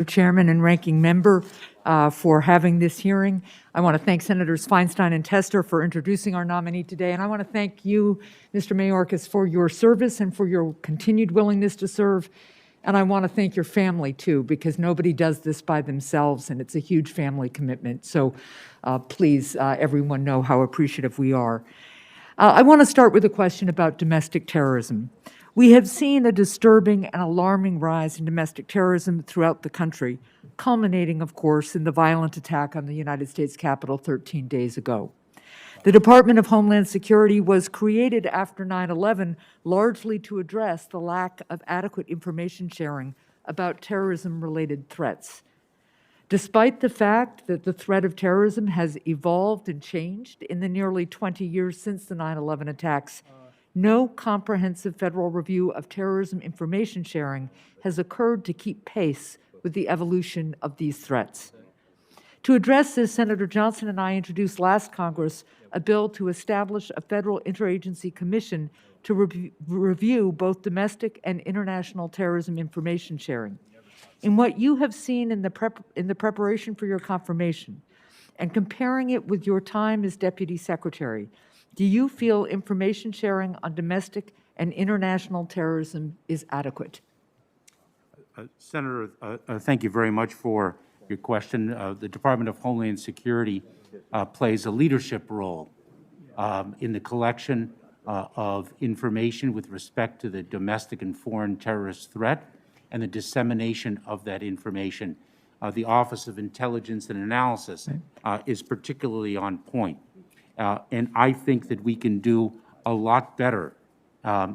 Chairman and Ranking Member for having this hearing. I want to thank Senators Feinstein and Tester for introducing our nominee today, and I want to thank you, Mr. Mayorkas, for your service and for your continued willingness to serve. And I want to thank your family, too, because nobody does this by themselves, and it's a huge family commitment. So please, everyone know how appreciative we are. I want to start with a question about domestic terrorism. We have seen a disturbing and alarming rise in domestic terrorism throughout the country, culminating, of course, in the violent attack on the United States Capitol 13 days ago. The Department of Homeland Security was created after 9/11 largely to address the lack of adequate information sharing about terrorism-related threats. Despite the fact that the threat of terrorism has evolved and changed in the nearly 20 years since the 9/11 attacks, no comprehensive federal review of terrorism information sharing has occurred to keep pace with the evolution of these threats. To address this, Senator Johnson and I introduced last Congress a bill to establish a federal interagency commission to review both domestic and international terrorism information sharing. In what you have seen in the preparation for your confirmation, and comparing it with your time as Deputy Secretary, do you feel information sharing on domestic and international terrorism is adequate? Senator, thank you very much for your question. The Department of Homeland Security plays a leadership role in the collection of information with respect to the domestic and foreign terrorist threat and the dissemination of that information. The Office of Intelligence and Analysis is particularly on point. And I think that we can do a lot better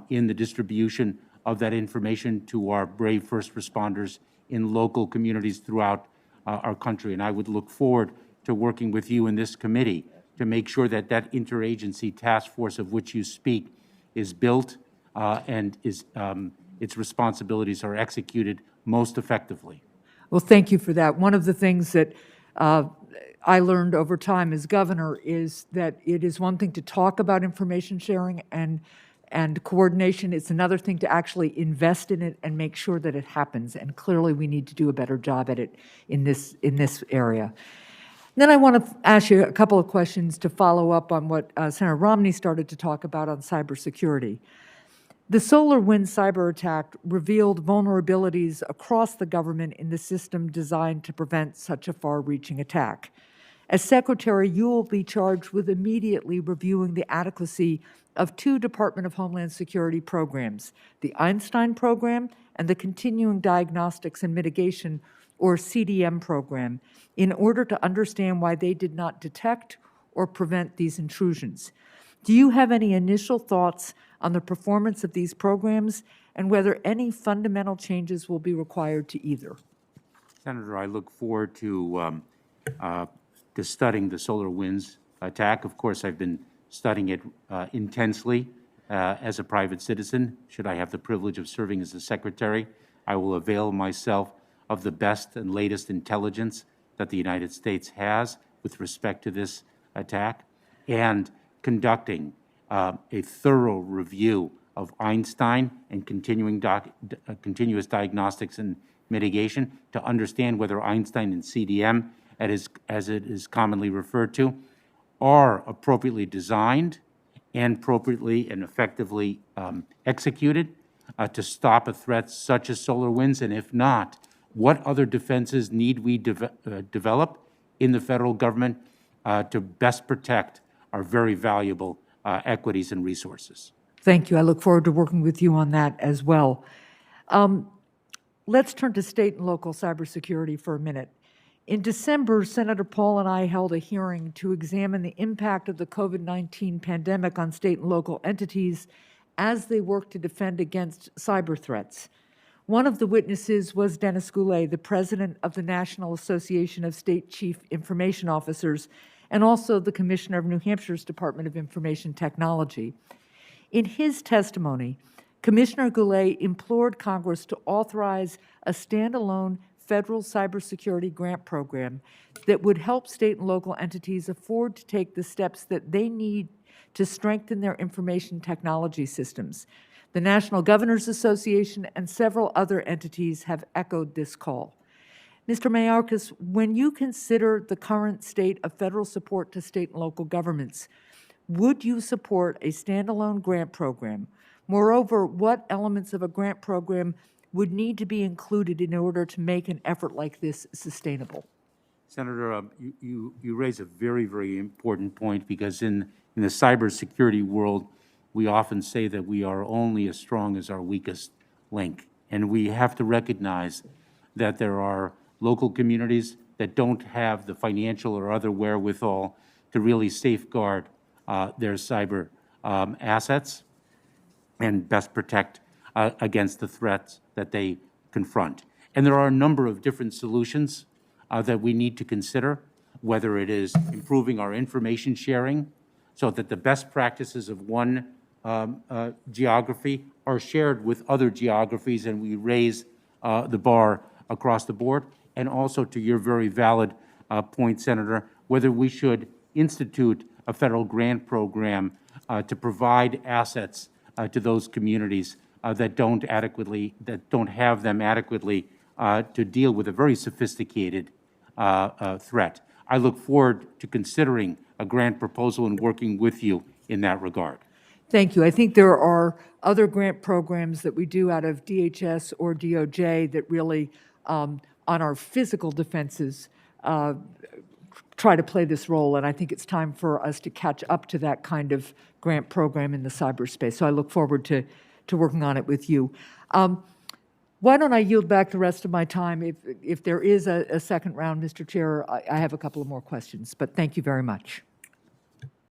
in the distribution of that information to our brave first responders in local communities throughout our country. And I would look forward to working with you in this committee to make sure that that interagency task force of which you speak is built and its responsibilities are executed most effectively. Well, thank you for that. One of the things that I learned over time as governor is that it is one thing to talk about information sharing and coordination. It's another thing to actually invest in it and make sure that it happens. And clearly, we need to do a better job at it in this area. Then I want to ask you a couple of questions to follow up on what Senator Romney started to talk about on cybersecurity. The SolarWinds cyber attack revealed vulnerabilities across the government in the system designed to prevent such a far-reaching attack. As Secretary, you will be charged with immediately reviewing the adequacy of two Department of Homeland Security programs, the Einstein program and the Continuing Diagnostics and Mitigation, or CDM program, in order to understand why they did not detect or prevent these intrusions. Do you have any initial thoughts on the performance of these programs and whether any fundamental changes will be required to either? Senator, I look forward to studying the SolarWinds attack. Of course, I've been studying it intensely as a private citizen. Should I have the privilege of serving as a secretary, I will avail myself of the best and latest intelligence that the United States has with respect to this attack and conducting a thorough review of Einstein and continuous diagnostics and mitigation to understand whether Einstein and CDM, as it is commonly referred to, are appropriately designed and appropriately and effectively executed to stop a threat such as SolarWinds, and if not, what other defenses need we develop in the federal government to best protect our very valuable equities and resources. Thank you. I look forward to working with you on that as well. Let's turn to state and local cybersecurity for a minute. In December, Senator Paul and I held a hearing to examine the impact of the COVID-19 pandemic on state and local entities as they work to defend against cyber threats. One of the witnesses was Dennis Goulet, the president of the National Association of State Chief Information Officers, and also the commissioner of New Hampshire's Department of Information Technology. In his testimony, Commissioner Goulet implored Congress to authorize a standalone federal cybersecurity grant program that would help state and local entities afford to take the steps that they need to strengthen their information technology systems. The National Governors Association and several other entities have echoed this call. Mr. Mayorkas, when you consider the current state of federal support to state and local governments, would you support a standalone grant program? Moreover, what elements of a grant program would need to be included in order to make an effort like this sustainable? Senator, you raise a very, very important point, because in the cybersecurity world, we often say that we are only as strong as our weakest link. And we have to recognize that there are local communities that don't have the financial or other wherewithal to really safeguard their cyber assets and best protect against the threats that they confront. And there are a number of different solutions that we need to consider, whether it is improving our information sharing so that the best practices of one geography are shared with other geographies and we raise the bar across the board, and also to your very valid point, Senator, whether we should institute a federal grant program to provide assets to those communities that don't have them adequately to deal with a very sophisticated threat. I look forward to considering a grant proposal and working with you in that regard. Thank you. I think there are other grant programs that we do out of DHS or DOJ that really, on our physical defenses, try to play this role, and I think it's time for us to catch up to that kind of grant program in the cyberspace. So I look forward to working on it with you. Why don't I yield back the rest of my time? If there is a second round, Mr. Chair, I have a couple of more questions, but thank you very much.